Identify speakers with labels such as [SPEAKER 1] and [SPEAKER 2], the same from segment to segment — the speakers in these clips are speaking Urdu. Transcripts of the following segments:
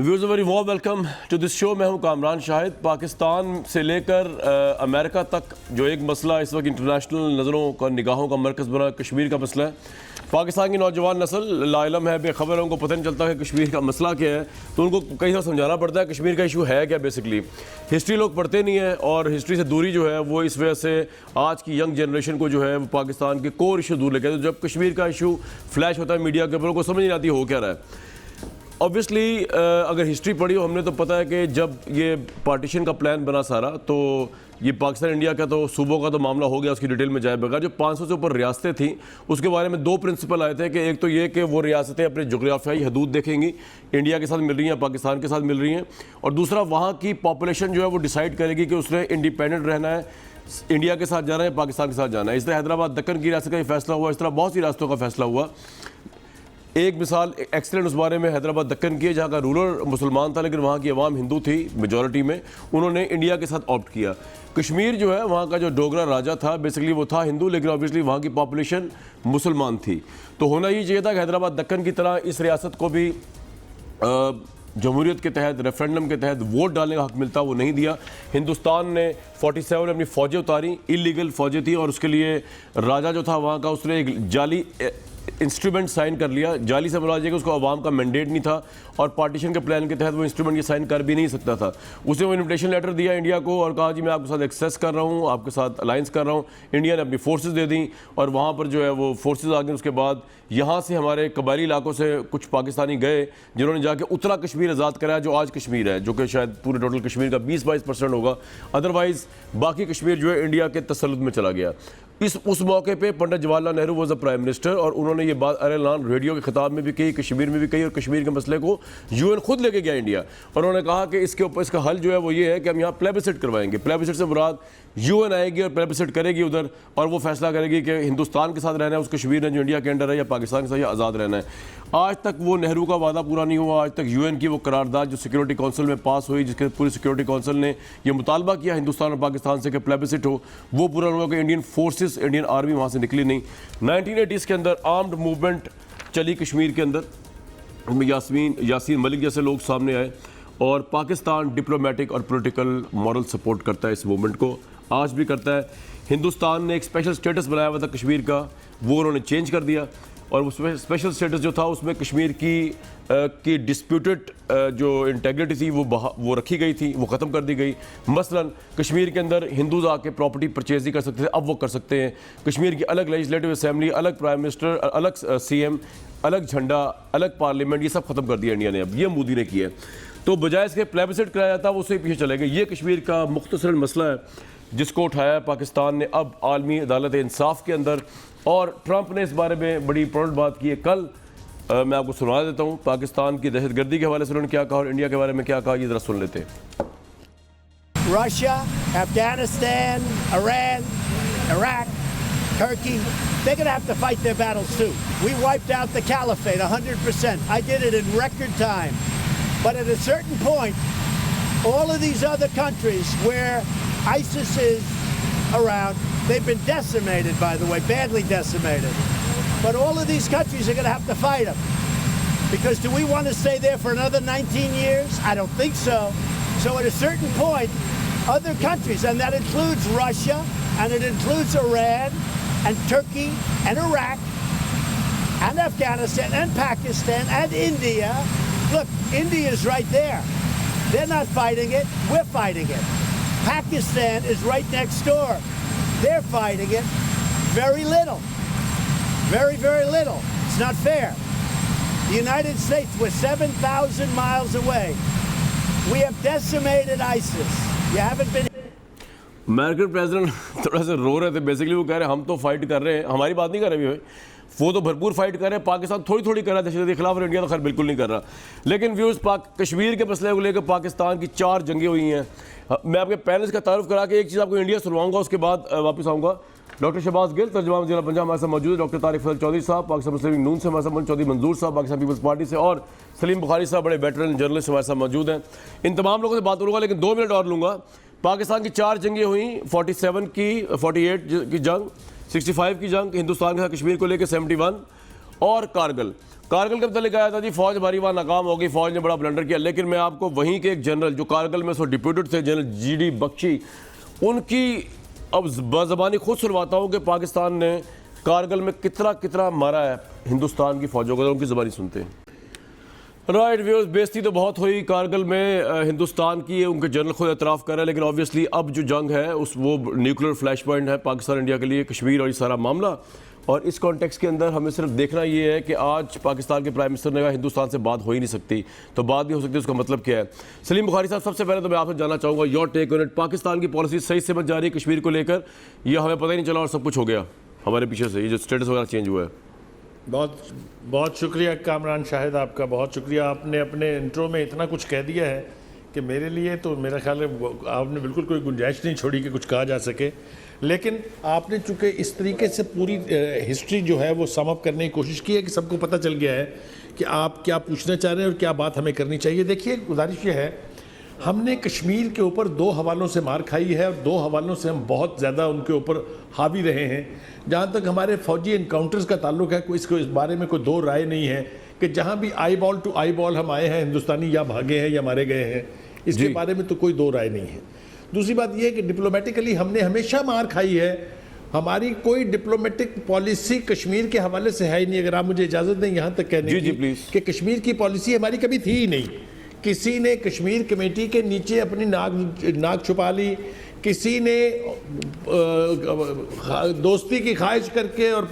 [SPEAKER 1] Viewers very warm welcome to this show. میں ہوں کامران شاہد. پاکستان سے لے کر امریکہ تک جو ایک مسئلہ اس وقت انٹرنیشنل نظروں کا نگاہوں کا مرکز بنا کشمیر کا مسئلہ ہے. پاکستان کی نوجوان نسل لا علم ہے, بے خبر ہے, ان کو پتہ نہیں چلتا کہ کشمیر کا مسئلہ کیا ہے, تو ان کو کئی طرح سمجھانا پڑتا ہے کشمیر کا ایشو ہے کیا. بیسکلی ہسٹری لوگ پڑھتے نہیں ہیں, اور ہسٹری سے دوری جو ہے وہ اس وجہ سے آج کی ینگ جنریشن کو جو ہے وہ پاکستان کے کور ایشو دور لے کے. جب کشمیر کا ایشو فلیش ہوتا ہے میڈیا کے اوپر, ان کو سمجھ نہیں آتی ہو کیا رہا ہے. اوبویسلی اگر ہسٹری پڑھی ہو ہم نے تو پتہ ہے کہ جب یہ پارٹیشن کا پلان بنا سارا, تو یہ پاکستان انڈیا کا تو صوبوں کا تو معاملہ ہو گیا, اس کی ڈیٹیل میں جائے بغیر. جو 500 سے اوپر ریاستیں تھیں اس کے بارے میں دو پرنسپل آئے تھے کہ ایک تو یہ کہ وہ ریاستیں اپنے جغرافیائی حدود دیکھیں گی, انڈیا کے ساتھ مل رہی ہیں, پاکستان کے ساتھ مل رہی ہیں, اور دوسرا وہاں کی پاپولیشن جو ہے وہ ڈیسائیڈ کرے گی کہ اس نے انڈیپینڈنٹ رہنا ہے, انڈیا کے ساتھ جانا ہے, پاکستان کے ساتھ جانا ہے. اس طرح حیدرآباد دکن کی ریاست کا یہ فیصلہ ہوا, اس طرح بہت سی ریاستوں کا فیصلہ ہوا. ایک مثال ایکسیلنٹ اس بارے میں حیدرآباد دکن کی ہے, جہاں کا رولر مسلمان تھا لیکن وہاں کی عوام ہندو تھی میجورٹی میں, انہوں نے انڈیا کے ساتھ آپٹ کیا. کشمیر جو ہے وہاں کا جو ڈوگرا راجا تھا بیسکلی وہ تھا ہندو, لیکن اوبیسلی وہاں کی پاپولیشن مسلمان تھی. تو ہونا یہ چاہیے تھا کہ حیدرآباد دکن کی طرح اس ریاست کو بھی جمہوریت کے تحت ریفرینڈم کے تحت ووٹ ڈالنے کا حق ملتا, وہ نہیں دیا. ہندوستان نے 47 اپنی فوجیں اتاری, انلیگل فوجیں تھیں, اور اس کے لیے راجا جو تھا وہاں کا اس نے ایک جعلی انسٹرومنٹ سائن کر لیا. جعلی سے مراد یہ کہ اس کو عوام کا مینڈیٹ نہیں تھا, اور پارٹیشن کے پلان کے تحت وہ انسٹرومنٹ یہ سائن کر بھی نہیں سکتا تھا. اس نے وہ انویٹیشن لیٹر دیا انڈیا کو اور کہا جی میں آپ کے ساتھ ایکسیس کر رہا ہوں, آپ کے ساتھ الائنس کر رہا ہوں. انڈیا نے اپنی فورسز دے دیں, اور وہاں پر جو ہے وہ فورسز آ گئیں. اس کے بعد یہاں سے ہمارے قبائلی علاقوں سے کچھ پاکستانی گئے جنہوں نے جا کے اترا کشمیر آزاد کرایا, جو آج کشمیر ہے, جو کہ شاید پورے ٹوٹل کشمیر کا 20-22% ہوگا. ادروائز باقی کشمیر جو ہے انڈیا کے تسلط میں چلا گیا. اس موقع پہ Pandit Jawahar Lal Nehru was a prime minister, اور انہوں نے یہ بات اعلان ریڈیو کے خطاب میں بھی کہی, کشمیر میں بھی کہی, اور کشمیر کے مسئلے کو UN خود لے کے گیا انڈیا, اور انہوں نے کہا کہ اس کے اوپر اس کا حل جو ہے وہ یہ ہے کہ ہم یہاں پلیبسٹ کروائیں گے. پلیبسٹ سے مراد UN آئے گی اور پلیبسٹ کرے گی ادھر, اور وہ فیصلہ کرے گی کہ ہندوستان کے ساتھ رہنا ہے اس کشمیر نے جو انڈیا کے انڈر ہے, یا پاکستان کے ساتھ یا آزاد رہنا ہے. آج تک وہ نہرو کا وعدہ پورا نہیں ہوا. آج تک UN کی وہ قرارداد جو سیکورٹی کونسل میں پاس ہوئی, جس کے پوری سیکورٹی کونسل نے یہ مطالبہ کیا ہندوستان اور پاکستان سے کہ پلیبسٹ ہو, وہ پورا ہوا کہ انڈین فورسز, انڈین آرمی وہاں سے نکلی نہیں. 1980s کے اندر آرمڈ موومنٹ چلی کشمیر کے اندر, یاسین ملک جیسے لوگ سامنے آئے, اور پاکستان ڈپلومیٹک اور پولیٹیکل مورل سپورٹ کرتا ہے اس موومنٹ کو, آج بھی کرتا ہے. ہندوستان نے ایک اسپیشل سٹیٹس بنایا ہوا تھا کشمیر کا, وہ انہوں نے چینج کر دیا, اور وہ اسپیشل سٹیٹس جو تھا اس میں کشمیر کی ڈسپیوٹڈ جو انٹیگریٹی تھی وہ رکھی گئی تھی, وہ ختم کر دی گئی. مثلا کشمیر کے اندر ہندوز آ کے پراپرٹی پرچیز نہیں کر سکتے تھے, اب وہ کر سکتے ہیں. کشمیر کی الگ لیجسلیٹو اسمبلی, الگ پرائم منسٹر, الگ CM, الگ جھنڈا, الگ پارلیمنٹ, یہ سب ختم کر دیا انڈیا نے. اب یہ مودی نے کیا ہے, تو بجائے اس کے پلیبسٹ کرایا جاتا وہ اس سے پیچھے چلے گئے. یہ کشمیر کا مختصر مسئلہ ہے جس کو اٹھایا ہے پاکستان نے اب عالمی عدالت انصاف کے اندر, اور ٹرمپ نے اس بارے میں بڑی امپورٹنٹ بات کی ہے. کل میں آپ کو سنا دیتا ہوں پاکستان کی دہشت گردی کے حوالے سے انہوں نے کیا کہا اور انڈیا کے بارے میں کیا کہا, یہ ذرا سن لیتے ہیں.
[SPEAKER 2] Russia, Afghanistan, Iran, Iraq, Turkey, they're going to have to fight their battles too. We wiped out the caliphate 100%. I did it in record time. But at a certain point, all of these other countries where ISIS is around, they've been decimated, by the way, badly decimated. But all of these countries are going to have to fight them. Because do we want to stay there for another 19 years? I don't think so. So at a certain point, other countries, and that includes Russia, and it includes Iran, and Turkey, and Iraq, and Afghanistan, and Pakistan, and India. Look, India's right there. They're not fighting it, we're fighting it. Pakistan is right next door. They're fighting it. Very little. Very, very little. It's not fair. The United States, we're 7,000 miles away. We have decimated ISIS. You haven't been...
[SPEAKER 1] American president تھوڑا سا رو رہے تھے. بیسکلی وہ کہہ رہے ہیں ہم تو فائٹ کر رہے ہیں, ہماری بات نہیں کر رہے, وہ تو بھرپور فائٹ کر رہے ہیں. پاکستان تھوڑی تھوڑی کر رہا ہے دہشت گردی کے خلاف, اور انڈیا تو خیر بالکل نہیں کر رہا. لیکن ویوز کشمیر کے مسئلے کو لے کر پاکستان کی 4 جنگیں ہوئی ہیں. میں آپ کے پینلس کا تعارف کرا کے ایک چیز آپ کو انڈیا سنواؤں گا, اس کے بعد واپس آؤں گا. ڈاکٹر شہباز گل, ترجمان ضلع پنجاب ہمارے ساتھ موجود ہے. ڈاکٹر طارق فضل چودھری صاحب پاکستان مسلم لیگ نون سے ہمارے ساتھ, چودھری منظور صاحب پاکستان پیپلز پارٹی سے, اور سلیم بخاری صاحب بڑے ویٹرن جرنلسٹ ہمارے ساتھ موجود ہیں. ان تمام لوگوں سے بات کروں گا, لیکن 2 منٹ اور لوں گا. پاکستان کی 4 جنگیں ہوئیں, 47 کی, 48 کی جنگ, 65 کی جنگ ہندوستان کے ساتھ کشمیر کو لے کے, 71, اور کارگل. کارگل کا متعلق آیا تھا جی فوج ہماری وہاں ناکام ہو گئی, فوج نے بڑا بلنڈر کیا, لیکن میں آپ کو وہیں کے ایک جنرل جو کارگل میں ڈپیوٹڈ تھے, جنرل جی ڈی بخشی, ان کی اب بزبانی خود سنواتا ہوں کہ پاکستان نے کارگل میں کتنا مارا ہے ہندوستان کی فوجوں کو, ان کی زبانی سنتے ہیں. رائٹ ویورز, بیزتی تو بہت ہوئی کارگل میں ہندوستان کی, ان کے جنرل خود اعتراف کر رہے ہیں, لیکن آبویسلی اب جو جنگ ہے وہ نیوکلیر فلیش پوائنٹ ہے پاکستان انڈیا کے لیے, کشمیر اور یہ سارا معاملہ. اور اس کانٹیکس کے اندر ہمیں صرف دیکھنا یہ ہے کہ آج پاکستان کے پرائم منسٹر نے کہا ہندوستان سے بات ہو ہی نہیں سکتی, تو بات نہیں ہو سکتی, اس کا مطلب کیا ہے؟ سلیم بخاری صاحب, سب سے پہلے تو میں آپ سے جاننا چاہوں گا your take on it, Pakistan کی پالیسی صحیح سمجھ جا رہی ہے کشمیر کو لے کر, یہ ہمیں پتہ ہی نہیں چلا اور سب کچھ ہو گیا ہمارے پیچھے سے, یہ جو اسٹیٹس وغیرہ چینج ہوا ہے؟
[SPEAKER 3] بہت شکریہ کامران شاہد, آپ کا بہت شکریہ. آپ نے اپنے انٹرو میں اتنا کچھ کہہ دیا ہے کہ میرے لیے تو میرا خیال ہے آپ نے بالکل کوئی گنجائش نہیں چھوڑی کہ کچھ کہا جا سکے. لیکن آپ نے چونکہ اس طریقے سے پوری ہسٹری جو ہے وہ سم اپ کرنے کی کوشش کی ہے کہ سب کو پتہ چل گیا ہے کہ آپ کیا پوچھنا چاہ رہے ہیں اور کیا بات ہمیں کرنی چاہیے. دیکھیے, گزارش یہ ہے, ہم نے کشمیر کے اوپر 2 حوالوں سے مار کھائی ہے, اور 2 حوالوں سے ہم بہت زیادہ ان کے اوپر حاوی رہے ہیں. جہاں تک ہمارے فوجی انکاؤنٹرز کا تعلق ہے, اس بارے میں کوئی 2 رائے نہیں ہے کہ جہاں بھی آئی بال ٹو آئی بال ہم آئے ہیں ہندوستانی یا بھاگے ہیں یا مارے گئے ہیں, اس کے بارے میں تو کوئی 2 رائے نہیں ہے. دوسری بات یہ ہے کہ ڈپلومیٹکلی ہم نے ہمیشہ مار کھائی ہے, ہماری کوئی ڈپلومیٹک پالیسی کشمیر کے حوالے سے ہے ہی نہیں. اگر آپ مجھے اجازت دیں یہاں تک کہنے کی کہ کشمیر کی پالیسی ہماری کبھی تھی ہی نہیں. کسی نے کشمیر کمیٹی کے نیچے اپنی ناک چھپا لی, کسی نے دوستی کی خواہش کر کے اور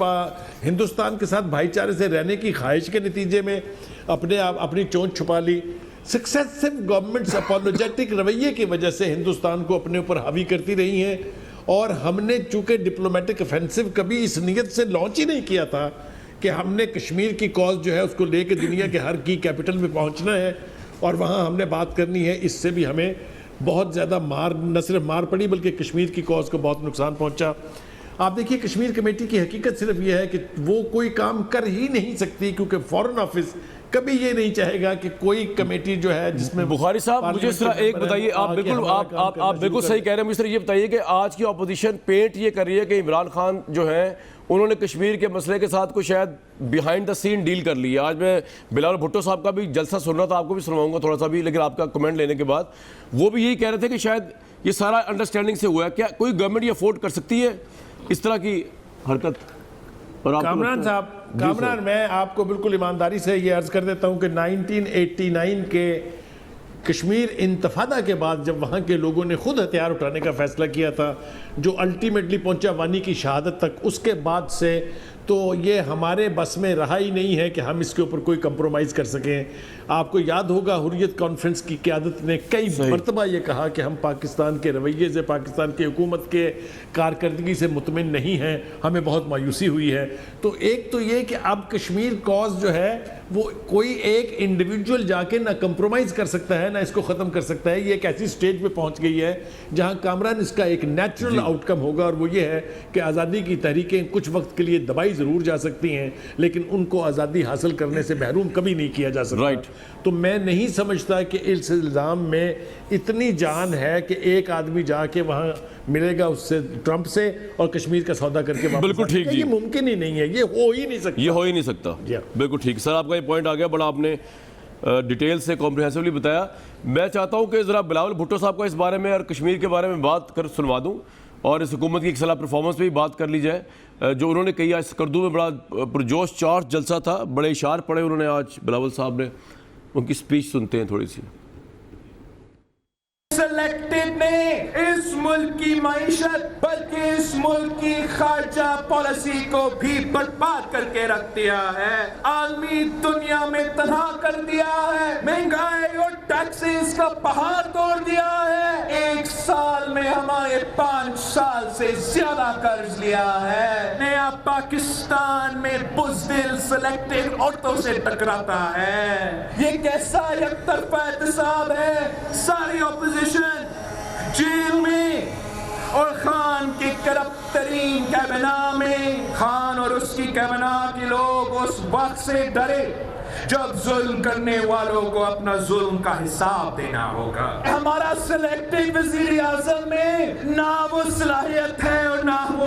[SPEAKER 3] ہندوستان کے ساتھ بھائی چارے سے رہنے کی خواہش کے نتیجے میں اپنی چونچ چھپا لی. سکسیسو گورنمنٹس اپولوجیٹک رویے کی وجہ سے ہندوستان کو اپنے اوپر حاوی کرتی رہی ہیں, اور ہم نے چونکہ ڈپلومیٹک افینسو کبھی اس نیت سے لانچ ہی نہیں کیا تھا کہ ہم نے کشمیر کی کاز جو ہے اس کو لے کے دنیا کے ہر کی کیپٹل میں پہنچنا ہے اور وہاں ہم نے بات کرنی ہے. اس سے بھی ہمیں بہت زیادہ نہ صرف مار پڑی بلکہ کشمیر کی کاز کو بہت نقصان پہنچا. آپ دیکھیے, کشمیر کمیٹی کی حقیقت صرف یہ ہے کہ وہ کوئی کام کر ہی نہیں سکتی, کیونکہ فارن آفس کبھی یہ نہیں چاہے گا کہ کوئی کمیٹی جو ہے جس میں
[SPEAKER 1] بخاری صاحب مجھے اس طرح ایک بتائیے, آپ بالکل صحیح کہہ رہے ہیں, مجھے یہ بتائیے کہ آج کی اپوزیشن پینٹ یہ کر رہی ہے کہ عمران خان جو ہے انہوں نے کشمیر کے مسئلے کے ساتھ کوئی شاید بیہائنڈ دا سین ڈیل کر لی ہے. آج میں بلاول بھٹو صاحب کا بھی جلسہ سن رہا تھا, آپ کو بھی سنواؤں گا تھوڑا سا بھی, لیکن آپ کا کمنٹ لینے کے بعد وہ بھی یہی کہہ رہے تھے کہ شاید یہ سارا انڈرسٹینڈنگ سے ہوا ہے. کیا کوئی گورنمنٹ یہ افورڈ کر سکتی ہے اس طرح کی حرکت؟
[SPEAKER 3] کامران صاحب, کامران میں آپ کو بالکل ایمانداری سے یہ عرض کر دیتا ہوں کہ 1989 کے کشمیر انتفاضہ کے بعد جب وہاں کے لوگوں نے خود ہتھیار اٹھانے کا فیصلہ کیا تھا جو الٹیمیٹلی پہنچا وانی کی شہادت تک, اس کے بعد سے تو یہ ہمارے بس میں رہا ہی نہیں ہے کہ ہم اس کے اوپر کوئی کمپرومائز کر سکیں. آپ کو یاد ہوگا حریت کانفرنس کی قیادت نے کئی مرتبہ یہ کہا کہ ہم پاکستان کے رویے سے, پاکستان کی حکومت کے کارکردگی سے مطمئن نہیں ہیں, ہمیں بہت مایوسی ہوئی ہے. تو ایک تو یہ کہ اب کشمیر کاز جو ہے وہ کوئی ایک انڈیویجول جا کے نہ کمپرومائز کر سکتا ہے نہ اس کو ختم کر سکتا ہے. یہ ایک ایسی سٹیج پہ پہنچ گئی ہے جہاں کامران اس کا ایک نیچرل آؤٹ کم ہوگا, اور وہ یہ ہے کہ آزادی کی تحریکیں کچھ وقت کے لیے دبائی ضرور جا سکتی ہیں لیکن ان کو آزادی حاصل کرنے سے محروم کبھی نہیں کیا جا سکتا. تو میں نہیں سمجھتا کہ اس الزام میں اتنی جان ہے کہ ایک آدمی جا کے وہاں ملے گا اس سے ٹرمپ سے اور کشمیر کا سودا کر کے
[SPEAKER 1] بالکل ٹھیک,
[SPEAKER 3] یہ ممکن ہی نہیں ہے, یہ ہو ہی نہیں سکتا.
[SPEAKER 1] بالکل ٹھیک سر, آپ کا یہ پوائنٹ آ گیا, بڑا آپ نے ڈیٹیل سے کمپریہنسولی بتایا. میں چاہتا ہوں کہ ذرا بلاول بھٹو صاحب کو اس بارے میں اور کشمیر کے بارے میں بات کر سنوا دوں اور اس حکومت کی ایک سالہ پرفارمنس پہ بھی بات کر لی جائے. جو انہوں نے کہا اس کردو میں بڑا پرجوش چارج جلسہ تھا, بڑے اشعار پڑھے انہوں نے آج بلاول صاحب نے, ان کی سپیچ سنتے ہیں تھوڑی سی.
[SPEAKER 4] سلیکٹڈ نے اس ملک کی معیشت بلکہ اس ملک کی خارجہ پالیسی کو بھی برباد کر کے رکھ دیا ہے, عالمی دنیا میں تنہا کر دیا ہے, مہنگائی اور ٹیکسز کا پہاڑ توڑ دیا ہے. ایک سال میں ہمارے 5 سال سے زیادہ قرض لیا ہے. نیا پاکستان میں بزدل سلیکٹڈ عورتوں سے ٹکراتا ہے. یہ کیسا یک طرفہ احتساب ہے, ساری اپوزیشن جیل میں اور خان کی کرپٹ ترین کابینہ میں. خان اور اس کی کابینہ کے لوگ اس وقت سے ڈرے جب ظلم کرنے والوں کو اپنا ظلم کا حساب دینا ہوگا. ہمارا سلیکٹڈ وزیر اعظم میں نہ وہ صلاحیت ہے اور نہ وہ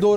[SPEAKER 5] 2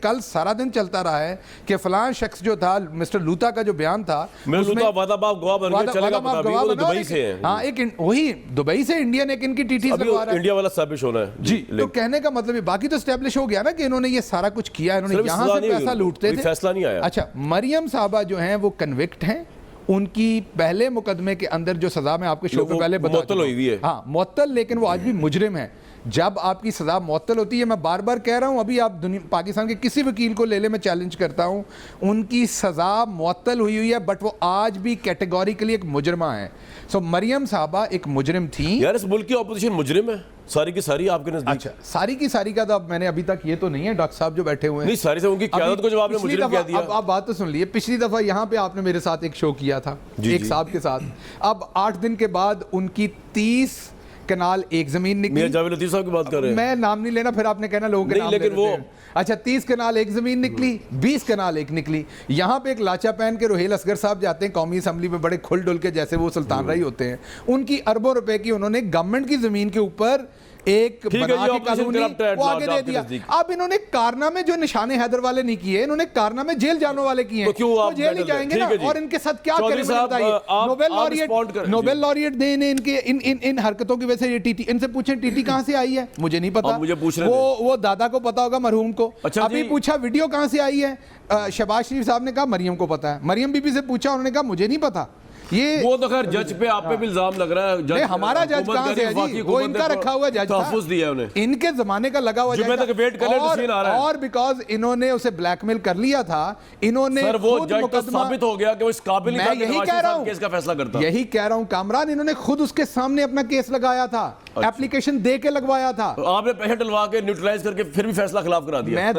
[SPEAKER 5] کل سارا دن چلتا رہا ہے کہ فلاں شخص جو تھا مسٹر لوتا کا جو بیان تھا
[SPEAKER 1] وعدہ باپ گواہ بن گئے چلے گا پتہ بھی وہ دبئی سے ہیں.
[SPEAKER 5] ہاں ایک وہی دبئی سے انڈین ایک ان کی ٹیٹیز لگوا رہا ہے.
[SPEAKER 1] انڈیا والا اسٹیبلش ہونا ہے
[SPEAKER 5] جی تو کہنے کا مطلب باقی تو اسٹیبلش ہو گیا نا کہ انہوں نے یہ سارا کچھ کیا, انہوں نے یہاں سے پیسہ لوٹتے تھے.
[SPEAKER 1] فیصلہ نہیں آیا.
[SPEAKER 5] اچھا مریم صاحبہ جو ہیں وہ کنوکٹ ہیں, ان کی پہلے مقدمے کے اندر جو سزا میں آپ کے شو پہ پہلے بتا
[SPEAKER 1] معطل ہوئی ہوئی ہے.
[SPEAKER 5] ہاں معطل, لیکن وہ آج بھی مجرم ہے. جب آپ کی سزا معطل ہوتی ہے, میں بار بار کہہ رہا ہوں, ابھی آپ پاکستان کے کسی وکیل کو لے لے, میں چیلنج کرتا ہوں, ان کی سزا معطل ہوئی ہے بٹ وہ آج بھی کیٹیگوریکلی ایک مجرمہ ہے. سو مریم صاحبہ ایک مجرم تھیں.
[SPEAKER 1] یار اس ملک کی اپوزیشن مجرم ہے ساری کی ساری آپ کے نزدیک؟
[SPEAKER 5] اچھا ساری کی ساری کا تو اب میں نے ابھی تک یہ تو نہیں ہے ڈاکٹر صاحب جو بیٹھے ہوئے ہیں,
[SPEAKER 1] نہیں ساری سے ان کی قیادت کو جب آپ نے مجرم کہہ دیا.
[SPEAKER 5] اب آپ بات تو سن لیے, پچھلی دفعہ یہاں پہ آپ نے میرے ساتھ ایک شو کیا تھا ایک صاحب کے ساتھ, اب 8 دن کے بعد ان کی 30 کنال ایک زمین نکلی.
[SPEAKER 1] میاں جاوید لطیف صاحب کی بات کر رہے ہیں,
[SPEAKER 5] میں نام نہیں لینا پھر آپ نے کہنا لوگوں کے نام
[SPEAKER 1] لیکن وہ
[SPEAKER 5] اچھا 30 کنال ایک زمین نکلی, 20 کنال ایک نکلی. یہاں پہ ایک لاچا پہن کے روہیل اصغر صاحب جاتے ہیں قومی اسمبلی میں بڑے کھل ڈل کے جیسے وہ سلطان رائی ہوتے ہیں, ان کی اربوں روپے کی انہوں نے گورنمنٹ کی زمین کے اوپر ایک بنا کے کالونی وہ آگے دے دیا. اب انہوں نے کارنامے جو نشان حیدر والے نہیں کیے, انہوں نے کارنامے جیل جانوں والے کیے ہیں, تو جیل ہی جائیں گے نا. اور ان کے ساتھ کیا کریں مجھے بتائیے, نوبل لاریٹ دیں ان کے ان حرکتوں کی وجہ سے. یہ ٹی ٹی, ان سے پوچھیں ٹی ٹی کہاں سے آئی ہے, مجھے نہیں پتا, وہ دادا کو پتا ہوگا مرحوم کو. ابھی پوچھا ویڈیو کہاں سے آئی ہے, شہباز شریف صاحب نے کہا مریم کو پتا ہے. مریم بی بی سے پوچھا, انہوں نے کہا مجھے نہیں پتا.
[SPEAKER 1] وہ تو خیر جج پہ آپ پہ بھی الزام لگ رہا ہے.
[SPEAKER 5] نہیں ہمارا جج کہاں سے ہے جی, وہ ان کا رکھا ہوا جج
[SPEAKER 1] تحفظ دیا انہیں,
[SPEAKER 5] ان کے زمانے کا لگا ہوا جج, اور بیکاز انہوں نے اسے بلیک میل کر لیا تھا, انہوں نے
[SPEAKER 1] وہ جج تو ثابت ہو گیا کہ وہ اس قابل
[SPEAKER 5] میں یہی کہہ رہا ہوں,
[SPEAKER 1] کیس کا فیصلہ کرتا.
[SPEAKER 5] یہی کہہ رہا ہوں کامران, انہوں نے خود اس کے سامنے اپنا کیس لگایا تھا, اپلیکیشن دے کے لگوایا تھا.
[SPEAKER 1] آپ نے پیسے ڈلوا کے نیوٹرلائز کر کے پھر بھی فیصلہ خلاف کرا دیا.
[SPEAKER 5] میں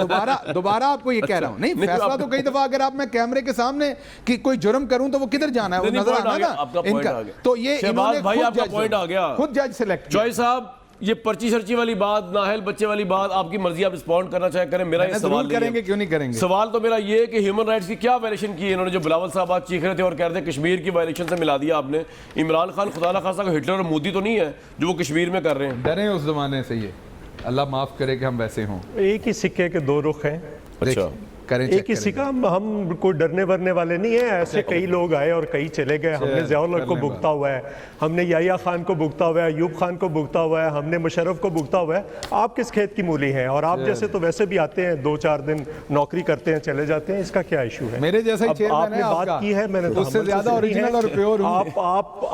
[SPEAKER 5] دوبارہ آپ کو یہ کہہ رہا ہوں, نہیں فیصلہ تو کئی دفعہ اگر آپ میں کیمرے کے سامنے کہ کوئی جرم کروں تو وہ کدھر جانا ہے, وہ نظر آنا نا. تو یہ
[SPEAKER 1] شہباز بھائی آپ کا پوائنٹ آ گیا,
[SPEAKER 5] خود جج سلیکٹ.
[SPEAKER 1] چوائس صاحب یہ پرچی شرچی والی بات, نااہل بچے والی بات, آپ کی مرضی, آپ رسپونڈ کرنا چاہے کریں. میرا یہ سوال
[SPEAKER 5] کریں گے, کیوں نہیں کریں گے.
[SPEAKER 1] سوال تو میرا یہ ہے کہ ہیومن رائٹس کی کیا وائلیشن کی انہوں نے, جو بلاول صاحب آج چیخ رہے تھے اور کہہ رہے تھے کشمیر کی وائلیشن سے ملا دیا آپ نے. عمران خان خدا نہ خاصا کہ ہٹلر اور مودی تو نہیں ہے جو وہ کشمیر میں کر رہے ہیں.
[SPEAKER 5] ڈرے اس زمانے سے, یہ اللہ معاف کرے کہ ہم ویسے ہوں.
[SPEAKER 6] ایک ہی سکے کے دو رخ ہیں.
[SPEAKER 1] اچھا
[SPEAKER 6] ایک ہی سکہ, ہم کوئی ڈرنے ورنے والے نہیں ہیں. ایسے کئی لوگ آئے اور کئی چلے گئے. ہم نے ضیاء الحق کو بھگتا ہوا ہے, ہم نے یحییٰ خان کو بھگتا ہوا ہے, ایوب خان کو بھگتا ہوا ہے, ہم نے مشرف کو بھگتا ہوا ہے. آپ کس کھیت کی مولی ہیں, اور آپ جیسے تو ویسے بھی آتے ہیں 2-4 دن نوکری کرتے ہیں چلے جاتے ہیں. اس کا کیا ایشو ہے؟
[SPEAKER 5] میرے جیسا ہی چیئرمین ہے آپ کا,
[SPEAKER 6] بات کی ہے, میں نے
[SPEAKER 5] اس سے زیادہ اوریجنل اور پیور ہوں.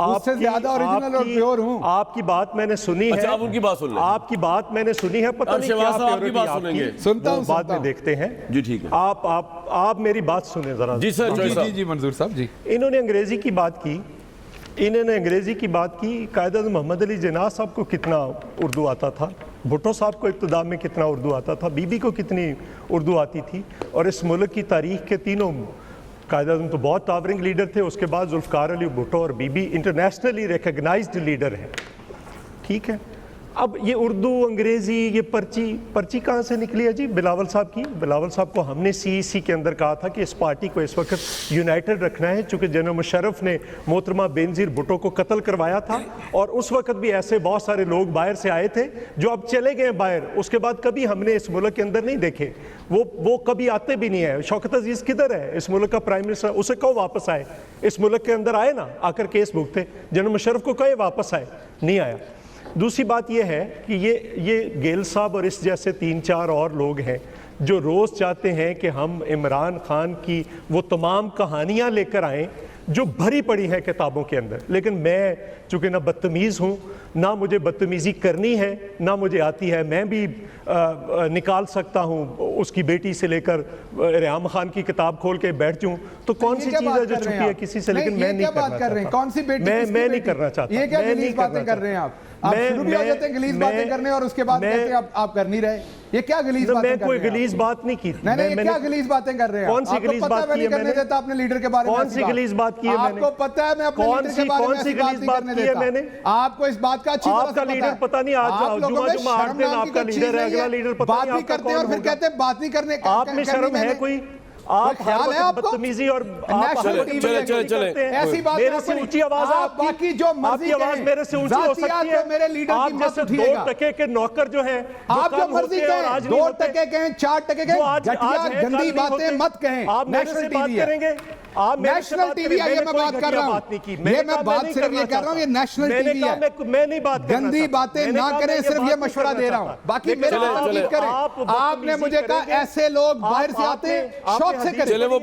[SPEAKER 5] اس سے زیادہ اوریجنل اور پیور ہوں.
[SPEAKER 6] آپ کی بات میں نے سنی ہے,
[SPEAKER 1] آپ ان کی بات سن لیں.
[SPEAKER 6] آپ کی بات میں نے سنی ہے, پتہ نہیں کیا
[SPEAKER 1] آپ کی بات سنیں گے,
[SPEAKER 5] سنتا ہوں,
[SPEAKER 6] بعد میں دیکھتے ہیں.
[SPEAKER 1] جی ٹھیک ہے,
[SPEAKER 6] آپ میری بات سنیں ذرا.
[SPEAKER 1] جی سر.
[SPEAKER 5] جی منظور صاحب جی.
[SPEAKER 6] انہوں نے انگریزی کی بات کی. قائد اعظم محمد علی جناح صاحب کو کتنا اردو آتا تھا, بھٹو صاحب کو ابتدا میں کتنا اردو آتا تھا, بی بی کو کتنی اردو آتی تھی. اور اس ملک کی تاریخ کے تینوں قائد اعظم تو بہت ٹاورنگ لیڈر تھے, اس کے بعد ذوالفقار علی بھٹو اور Bibi internationally recognised leader ہیں. ٹھیک ہے, اب یہ اردو انگریزی یہ پرچی کہاں سے نکلی ہے جی؟ بلاول صاحب کی. بلاول صاحب کو ہم نے CEC کے اندر کہا تھا کہ اس پارٹی کو اس وقت یونائٹڈ رکھنا ہے, چونکہ جنرل مشرف نے محترمہ بینظیر بھٹو کو قتل کروایا تھا, اور اس وقت بھی ایسے بہت سارے لوگ باہر سے آئے تھے جو اب چلے گئے باہر. اس کے بعد کبھی ہم نے اس ملک کے اندر نہیں دیکھے, وہ کبھی آتے بھی نہیں ہیں. شوکت عزیز کدھر ہے, اس ملک کا پرائم منسٹر, اسے کہو واپس آئے. اس ملک کے اندر آئے نا, آ کر کیس بھگتے. جنرل مشرف کو کہے واپس آئے, نہیں آیا. دوسری بات یہ ہے کہ یہ گیل صاحب اور اس جیسے 3-4 اور لوگ ہیں جو روز چاہتے ہیں کہ ہم عمران خان کی وہ تمام کہانیاں لے کر آئیں جو بھری پڑی ہیں کتابوں کے اندر. لیکن میں چونکہ نہ بدتمیز ہوں, نہ مجھے بدتمیزی کرنی ہے, نہ مجھے آتی ہے. میں بھی نکال سکتا ہوں اس کی بیٹی سے لے کر ریحام خان کی کتاب کھول کے بیٹھ جاؤں تو کون سی چیز ہے جو چھپی ہے کسی سے, لیکن میں نہیں کرنا چاہتا.
[SPEAKER 5] کون سی بیٹی,
[SPEAKER 6] میں نہیں کرنا چاہتا.
[SPEAKER 5] یہ کیا گلیز باتیں کر رہے ہیں آپ شروع بھی آ جاتے ہیں گلیز باتیں کرنے, اور اس کے بعد کہتے ہیں آپ کر نہیں رہے. یہ کیا گلیز باتیں کر رہے ہیں؟ میں
[SPEAKER 6] کوئی گلیز بات نہیں کی.
[SPEAKER 5] نہیں, کیا گلیز باتیں کر رہے ہیں؟
[SPEAKER 6] کون سی گلیز بات کی ہے میں نے؟
[SPEAKER 5] دیتا اپنے لیڈر کے بارے میں.
[SPEAKER 6] کون سی گلیز بات کی ہے میں نے؟
[SPEAKER 5] آپ کو پتہ ہے میں اپنے لیڈر کے بارے میں
[SPEAKER 6] گلیز بات کی ہے میں نے؟
[SPEAKER 5] آپ کو اس بات کا اچھی طرح
[SPEAKER 6] آپ کا لیڈر پتہ نہیں, آج جمعہ 8 دن آپ کا لیڈر ہے, اگلا لیڈر پتہ نہیں آپ کا کون ہوگا.
[SPEAKER 5] بات بھی کرتے ہیں اور پھر کہتے ہیں بات نہیں کرنے.
[SPEAKER 6] آپ میں شرم ہے کوئی؟ آپ
[SPEAKER 5] خیال ہے آپ کو
[SPEAKER 6] بدتمیزی اور
[SPEAKER 1] چلے
[SPEAKER 5] ایسی بات
[SPEAKER 6] میرے سے اونچی آواز ہے
[SPEAKER 5] باقی جو
[SPEAKER 6] آپ کی آواز میرے سے اونچی ہو سکتی ہے.
[SPEAKER 5] میرے لیڈر
[SPEAKER 6] آپ
[SPEAKER 5] کی مت
[SPEAKER 6] جیسے
[SPEAKER 5] اٹھیے گا.
[SPEAKER 6] 2 ٹکے کے نوکر جو ہیں
[SPEAKER 5] آپ جو مرضی کہیں 2 ٹکے کہیں 4 ٹکے کہیں گھٹیا گندی باتیں مت کہیں.
[SPEAKER 6] آپ میرے سے بات کریں گے, آپ
[SPEAKER 5] نیشنل ٹی وی ہے, یہ میں بات کر رہا ہوں, یہ میں بات صرف یہ کر رہا ہوں, یہ نیشنل ٹی وی ہے.
[SPEAKER 6] میں نہیں بات کرنا,
[SPEAKER 5] گندی باتیں نہ کریں, صرف یہ مشورہ دے رہا ہوں. باقی میرے بات کریں. آپ نے مجھے کہا ایسے لوگ باہر سے آتے ہیں, شوق سے کریں.
[SPEAKER 1] چلے وہ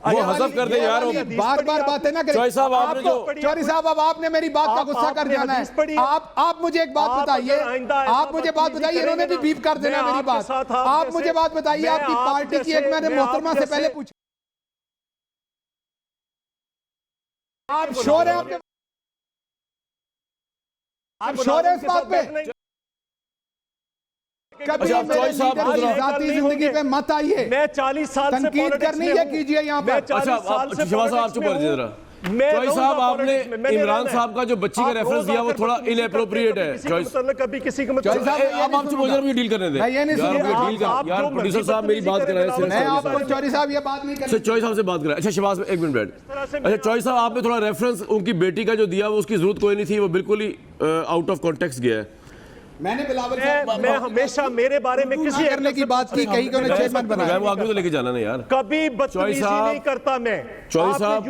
[SPEAKER 1] حذف کر دیں یار.
[SPEAKER 5] بار بار باتیں نہ کریں.
[SPEAKER 1] چوہدری صاحب آپ نے جو
[SPEAKER 5] چوہدری صاحب اب آپ نے میری بات کا غصہ کر جانا ہے. آپ مجھے ایک بات بتائیے, آپ مجھے بات بتائیے, انہوں نے بھی بیپ کر دینا میری بات. آپ مجھے بات بتائیے, آپ کی پارٹی کی ایک میں نے محترمہ سے پہلے پوچھا, آپ شور ہیں, آپ شور ہیں اس بات پہ. کبھی میرے لیڈر کی ذاتی زندگی پہ مت آئیے.
[SPEAKER 6] میں 40 سال سے
[SPEAKER 5] تنقید کرنی ہے کیجئے یہاں پر.
[SPEAKER 1] اچھا شہباز صاحب آپ چپ کر دیجیے ذرا. چوہدری صاحب آپ نے عمران صاحب کا جو بچی کا ریفرنس دیا وہ تھوڑا ان اپروپریٹ ہے.
[SPEAKER 6] کبھی کسی کو
[SPEAKER 1] اب آپ چپ ہو جائے, مجھے ڈیل کرنے دیں یار. پروڈیوسر صاحب میری بات کر رہے ہیں.
[SPEAKER 5] میں آپ کو چوہدری صاحب یہ بات نہیں کرنی.
[SPEAKER 1] چوہدری صاحب سے بات کر رہے ہیں. اچھا شہباز ایک منٹ بیٹھ. اچھا چوہدری صاحب آپ نے تھوڑا ریفرنس ان کی بیٹی کا جو دیا وہ اس کی ضرورت کوئی نہیں تھی, وہ بالکل ہی آؤٹ آف کانٹیکسٹ گیا ہے.
[SPEAKER 5] میں نے بلاول
[SPEAKER 6] میں ہمیشہ میرے بارے میں کسی
[SPEAKER 5] کرنے کی بات کی, کہیں کہ انہیں چیئرمین بنایا.
[SPEAKER 1] وہ آگے تو لے کے جانا نہیں یار.
[SPEAKER 6] کبھی بدتمیزی نہیں کرتا میں.
[SPEAKER 1] چوہدری صاحب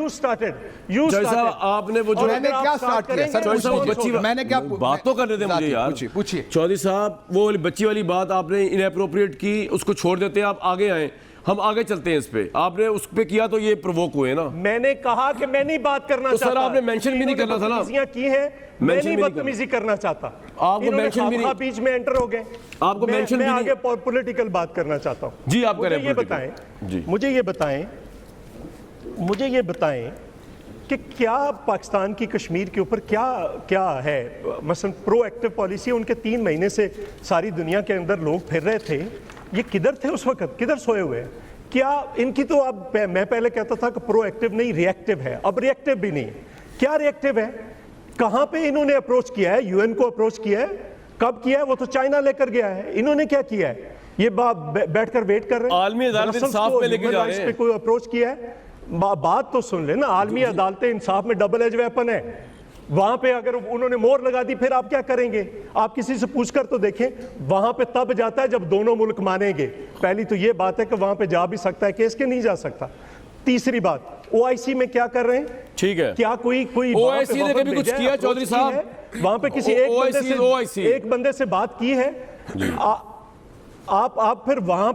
[SPEAKER 1] چوہدری صاحب آپ نے وہ جو
[SPEAKER 5] میں نے کیا سٹارٹ کیا سر,
[SPEAKER 1] چوہدری صاحب بچی
[SPEAKER 5] میں نے کیا
[SPEAKER 1] بات تو کرنے دیں مجھے یار.
[SPEAKER 5] پوچھیے
[SPEAKER 1] چوہدری صاحب وہ بچی والی بات آپ نے ان اپروپریٹ کی, اس کو چھوڑ دیتے ہیں, آپ آگے آئیں, ہم آگے چلتے ہیں اس پہ. آپ نے اس پہ کیا تو یہ پرووک ہوئے نا.
[SPEAKER 6] میں نے کہا کہ میں نہیں بات کرنا چاہتا.
[SPEAKER 1] سر آپ نے مینشن بھی نہیں کرنا تھا نا.
[SPEAKER 6] بدتمیزیاں کی ہیں, میں نہیں بدتمیزی کرنا چاہتا.
[SPEAKER 1] آپ کو مینشن بھی نہیں,
[SPEAKER 6] بیچ میں انٹر ہو گئے.
[SPEAKER 1] آپ کو مینشن بھی
[SPEAKER 6] میں
[SPEAKER 1] نہیں.
[SPEAKER 6] آگے پولیٹیکل بات کرنا چاہتا ہوں.
[SPEAKER 1] جی آپ کریں.
[SPEAKER 6] مجھے یہ بتائیں کہ کیا پاکستان کی کشمیر کے اوپر کیا ہے مثلا پرو ایکٹیو پالیسی. ان کے 3 مہینے سے ساری دنیا کے اندر لوگ پھر رہے تھے, یہ کدھر تھے اس وقت, کدھر سوئے ہوئے؟ کیا ان کی تو اب میں پہلے کہتا تھا کہ پرو ایکٹیو نہیں ری ایکٹیو ہے, اب ری ایکٹیو بھی نہیں. کیا ری ایکٹیو ہے؟ کہاں پہ انہوں نے اپروچ کیا ہے؟ یو این کو اپروچ کیا ہے. کب کیا ہے؟ وہ تو چائنا لے کر گیا ہے. انہوں نے کیا کیا ہے؟ یہ بیٹھ کر ویٹ کر رہے ہیں.
[SPEAKER 1] عالمی عدالت انصاف پہ لے کے جا رہے ہیں.
[SPEAKER 6] کوئی اپروچ کیا ہے؟ بات تو سن لیں نا. عالمی عدالت انصاف میں ڈبل ایج ویپن ہے. وہاں پہ اگر انہوں نے مور لگا دی پھر آپ کیا کریں گے؟ آپ کسی سے پوچھ کر تو دیکھیں. وہاں پہ تب جاتا ہے جب دونوں ملک مانیں گے. پہلی تو یہ بات ہے کہ وہاں پہ جا بھی سکتا ہے کیس کے, نہیں جا سکتا. تیسری بات, او آئی سی میں کیا کر رہے ہیں؟
[SPEAKER 1] ٹھیک ہے,
[SPEAKER 6] کیا کوئی
[SPEAKER 1] او آئی سی نے کبھی کچھ کیا چوہدری صاحب؟
[SPEAKER 6] وہاں پہ کسی ایک بندے سے بات کی ہے؟ آپ پھر وہاں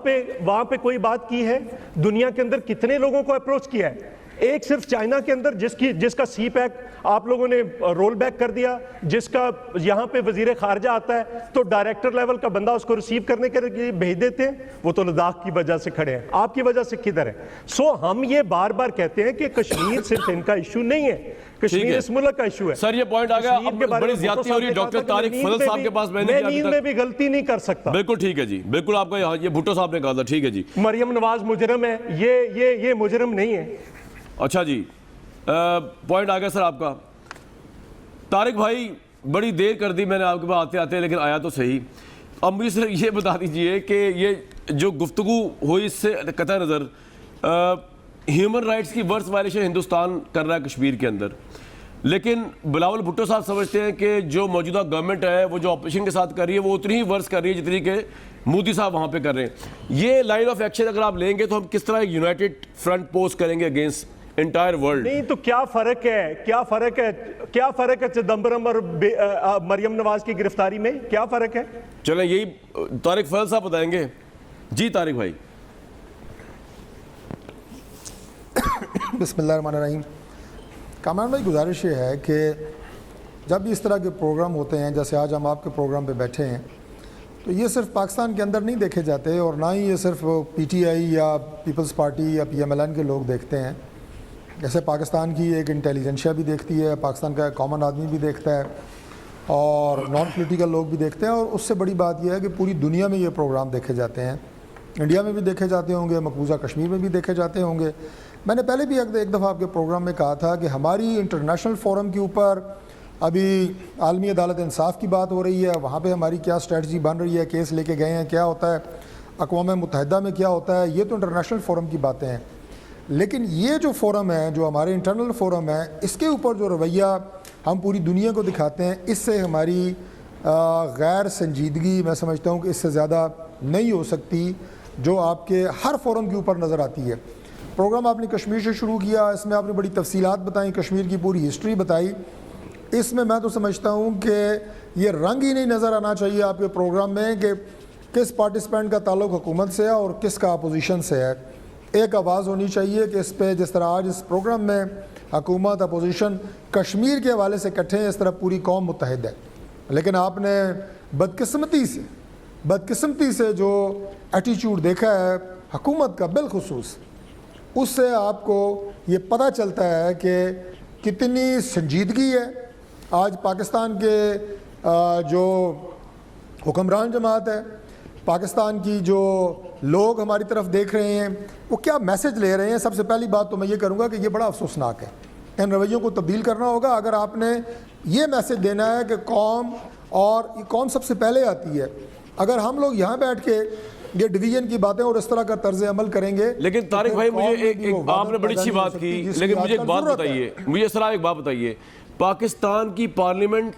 [SPEAKER 6] پہ کوئی بات کی ہے؟ دنیا کے اندر کتنے لوگوں کو اپروچ کیا ہے؟ ایک صرف چائنا کے اندر جس کا سی پیک آپ لوگوں نے رول بیک کر دیا, جس کا یہاں پہ وزیر خارجہ آتا ہے تو ڈائریکٹر لیول کا بندہ اس کو ریسیو کرنے کے لیے بھیج دیتے ہیں. وہ تو لداخ کی وجہ سے کھڑے ہیں, آپ کی وجہ سے کدھر ہے؟ سو ہم یہ بار بار کہتے ہیں کہ کشمیر صرف ان کا ایشو نہیں ہے, کشمیر اس ملک کا ایشو ہے.
[SPEAKER 1] سر یہ پوائنٹ آ گیا, اب بڑی زیادتی ہو رہی ہے. ڈاکٹر طارق فضل صاحب کے پاس میں
[SPEAKER 6] نیند میں بھی غلطی نہیں کر سکتا.
[SPEAKER 1] بالکل ٹھیک ہے جی, بالکل آپ کا یہ بھٹو صاحب نے کہا تھا. ٹھیک ہے جی,
[SPEAKER 6] مریم نواز مجرم ہے, یہ مجرم نہیں ہے.
[SPEAKER 1] اچھا جی, پوائنٹ آ گیا سر آپ کا. طارق بھائی بڑی دیر کر دی میں نے آپ کے پاس آتے آتے, لیکن آیا تو صحیح. اب مجھے سر یہ بتا دیجئے کہ یہ جو گفتگو ہوئی اس سے قطع نظر ہیومن رائٹس کی ورس وائلیشن ہندوستان کر رہا ہے کشمیر کے اندر, لیکن بلاول بھٹو صاحب سمجھتے ہیں کہ جو موجودہ گورنمنٹ ہے وہ جو آپریشن کے ساتھ کر رہی ہے وہ اتنی ہی ورس کر رہی ہے جتنی کہ مودی صاحب وہاں پہ کر رہے ہیں. یہ لائن آف ایکشن اگر آپ لیں گے تو ہم کس طرح ایک یونائٹڈ فرنٹ پوسٹ کریں گے اگینسٹ انٹائر ورلڈ؟
[SPEAKER 6] نہیں تو کیا فرق ہے چدمبرم اور مریم نواز کی گرفتاری میں؟ کیا فرق ہے؟
[SPEAKER 1] چلیں یہی طارق فضل صاحب بتائیں گے. جی طارق بھائی.
[SPEAKER 7] بسم اللہ الرحمن الرحیم. کامران بھائی گزارش یہ ہے کہ جب بھی اس طرح کے پروگرام ہوتے ہیں جیسے آج ہم آپ کے پروگرام پہ بیٹھے ہیں تو یہ صرف پاکستان کے اندر نہیں دیکھے جاتے, اور نہ ہی یہ صرف پی ٹی آئی یا پیپلز پارٹی یا پی ایم ایل این کے لوگ دیکھتے ہیں. جیسے پاکستان کی ایک انٹیلیجنشیا بھی دیکھتی ہے, پاکستان کا کامن آدمی بھی دیکھتا ہے, اور نان پولیٹیکل لوگ بھی دیکھتے ہیں. اور اس سے بڑی بات یہ ہے کہ پوری دنیا میں یہ پروگرام دیکھے جاتے ہیں. انڈیا میں بھی دیکھے جاتے ہوں گے, مقبوضہ کشمیر میں بھی دیکھے جاتے ہوں گے. میں نے پہلے بھی ایک دفعہ آپ کے پروگرام میں کہا تھا کہ ہماری انٹرنیشنل فورم کے اوپر ابھی عالمی عدالت انصاف کی بات ہو رہی ہے, وہاں پہ ہماری کیا اسٹریٹجی بن رہی ہے, کیس لے کے گئے ہیں, کیا ہوتا ہے اقوام متحدہ میں, کیا ہوتا ہے, یہ تو انٹرنیشنل فورم کی باتیں ہیں. لیکن یہ جو فورم ہے, جو ہمارے انٹرنل فورم ہے, اس کے اوپر جو رویہ ہم پوری دنیا کو دکھاتے ہیں, اس سے ہماری غیر سنجیدگی میں سمجھتا ہوں کہ اس سے زیادہ نہیں ہو سکتی جو آپ کے ہر فورم کے اوپر نظر آتی ہے. پروگرام آپ نے کشمیر سے شروع کیا, اس میں آپ نے بڑی تفصیلات بتائیں, کشمیر کی پوری ہسٹری بتائی. اس میں تو سمجھتا ہوں کہ یہ رنگ ہی نہیں نظر آنا چاہیے آپ کے پروگرام میں کہ کس پارٹیسپینٹ کا تعلق حکومت سے ہے اور کس کا اپوزیشن سے ہے. ایک آواز ہونی چاہیے کہ اس پہ جس طرح آج اس پروگرام میں حکومت اپوزیشن کشمیر کے حوالے سے اکٹھے ہیں, اس طرح پوری قوم متحد ہے. لیکن آپ نے بدقسمتی سے جو ایٹیچیوڈ دیکھا ہے حکومت کا بالخصوص, اس سے آپ کو یہ پتہ چلتا ہے کہ کتنی سنجیدگی ہے آج پاکستان کے جو حکمران جماعت ہے, پاکستان کی جو لوگ ہماری طرف دیکھ رہے ہیں, وہ کیا میسج لے رہے ہیں. سب سے پہلی بات تو میں یہ کروں گا کہ یہ بڑا افسوسناک ہے. ان رویوں کو تبدیل کرنا ہوگا. اگر آپ نے یہ میسج دینا ہے کہ قوم سب سے پہلے آتی ہے, اگر ہم لوگ یہاں بیٹھ کے یہ ڈویژن کی باتیں اور اس طرح کا طرز عمل کریں گے.
[SPEAKER 1] لیکن طارق بھائی مجھے آپ نے بڑی اچھی بات کی, لیکن مجھے ایک بات بتائیے, پاکستان کی پارلیمنٹ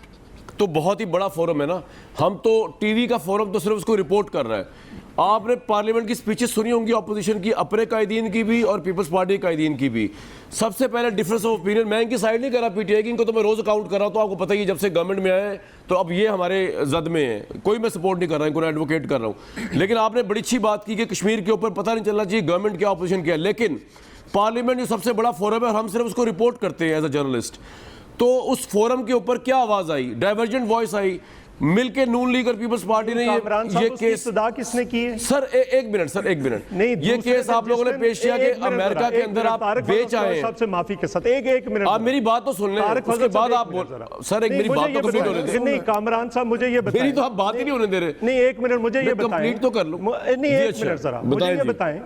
[SPEAKER 1] تو بہت ہی بڑا فورم ہے نا, ہم تو ٹی وی کا فورم تو صرف اس کو رپورٹ کر رہا ہے. آپ نے پارلیمنٹ کی سپیچز سنی ہوں گی اپوزیشن کی, اپنے قائدین کی بھی اور پیپلز پارٹی کے قائدین کی بھی. سب سے پہلے ڈفرینس آف اوپینین, میں ان کی سائڈ نہیں کر رہا پی ٹی آئی کی, ان کو تو میں روز اکاؤنٹ کر رہا ہوں, تو آپ کو پتہ ہی ہے جب سے گورنمنٹ میں آئے تو اب یہ ہمارے زد میں ہیں, کوئی میں سپورٹ نہیں کر رہا, ان کو میں ایڈوکیٹ کر رہا ہوں. لیکن آپ نے بڑی اچھی بات کی کہ کشمیر کے اوپر پتہ نہیں چلنا چاہیے گورنمنٹ کیا اپوزیشن کیا ہے, لیکن پارلیمنٹ جو سب سے بڑا فورم ہے اور ہم صرف اس کو رپورٹ کرتے ہیں ایز اے جرنلسٹ, تو اس فورم کے اوپر کیا آواز آئی, ڈائیورجنٹ وائس آئی, مل کے نون لیگ اور پیپلز پارٹی نے یہ کیس
[SPEAKER 6] کس نے کی ہے
[SPEAKER 1] سر, ایک منٹ, یہ کیس آپ لوگوں نے پیش کیا کہ امریکہ کے اندر آپ بیچ آئے ہیں.
[SPEAKER 6] سب سے معافی کے ساتھ ایک منٹ
[SPEAKER 1] آپ میری بات تو سن لیں, اس کے بعد آپ سر ایک میری بات تو کمپلیٹ ہونے دیں.
[SPEAKER 6] نہیں کامران صاحب مجھے یہ بتائیں,
[SPEAKER 1] میری تو آپ بات ہی نہیں ہونے دے رہے.
[SPEAKER 6] نہیں ایک منٹ مجھے یہ بتائیں,
[SPEAKER 1] کمپلیٹ تو کر لوں.
[SPEAKER 6] نہیں ایک منٹ ذرا مجھے یہ بتائیں.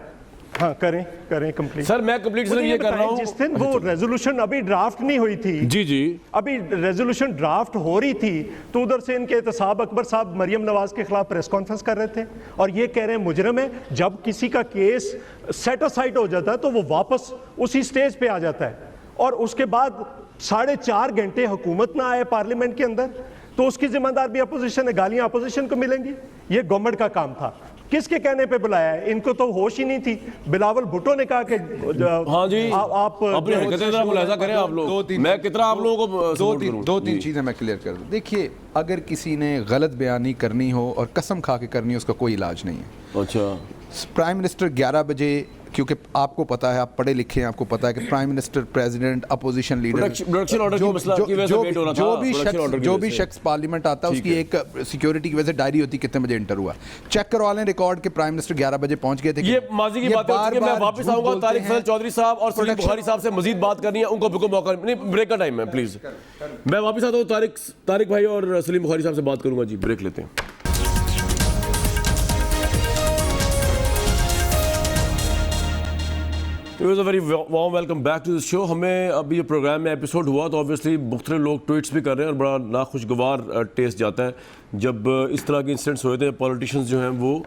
[SPEAKER 6] ہاں کریں کمپلیٹ.
[SPEAKER 1] سر میں کمپلیٹ صرف یہ کر رہا ہوں,
[SPEAKER 6] جس دن وہ ریزولوشن ابھی ڈرافٹ نہیں ہوئی تھی,
[SPEAKER 1] جی
[SPEAKER 6] ابھی ریزولوشن ڈرافٹ ہو رہی تھی, تو ادھر سے ان کے احتساب اکبر صاحب مریم نواز کے خلاف پریس کانفرنس کر رہے تھے اور یہ کہہ رہے ہیں مجرم ہے. جب کسی کا کیس سیٹ اسائڈ ہو جاتا ہے تو وہ واپس اسی سٹیج پہ آ جاتا ہے, اور اس کے بعد 4.5 گھنٹے حکومت نہ آئے پارلیمنٹ کے اندر, تو اس کی ذمہ دار بھی اپوزیشن ہے, گالیاں اپوزیشن کو ملیں گی. یہ گورنمنٹ کا کام تھا. کس کے کہنے پہ بلایا ہے؟ ان کو تو ہوش ہی نہیں تھی. بلاول بھٹو نے کہا کہ
[SPEAKER 1] ہاں جی
[SPEAKER 6] آپ
[SPEAKER 1] اپنی حرکتیں ذرا ملاحظہ کریں آپ لوگ, میں کتنا آپ لوگوں کو
[SPEAKER 5] دو تین چیزیں میں کلیئر کر دوں. دیکھیے اگر کسی نے غلط بیانی کرنی ہو اور قسم کھا کے کرنی ہو, اس کا کوئی علاج نہیں ہے.
[SPEAKER 1] اچھا,
[SPEAKER 5] پرائم منسٹر 11 بجے, کیونکہ آپ کو پتا ہے, آپ پڑھے لکھے ہیں, آپ کو پتا ہے کہ prime minister, president, opposition leader, جو بھی شخص پارلیمنٹ آتا ہے اس کی ایک سیکیورٹی کی وجہ سے ڈائری ہوتی ہے کتنے بجے انٹر ہوا. چیک کروا لیں ریکارڈ کہ پرائم منسٹر 11 بجے پہنچ گئے تھے.
[SPEAKER 1] یہ ماضی کی بات ہے. میں واپس آؤں گا طارق فضل چودھری صاحب اور سلیم بخاری صاحب سے مزید بات کرنی ہے, ان کو بالکل موقع نہیں, بریک کا ٹائم ہے پلیز. میں واپس آتا ہوں, طارق بھائی اور سلیم بخاری صاحب سے بات کروں گا. جی بریک لیتے ہیں. It was a very warm welcome back to the show. ہمیں ابھی یہ پروگرام میں ایپیسوڈ ہوا تو obviously مختلف لوگ ٹویٹس بھی کر رہے ہیں اور بڑا ناخوشگوار ٹیسٹ جاتا ہے جب اس طرح کے انسیڈنٹس ہوتے ہیں. پولیٹیشنز جو ہیں وہ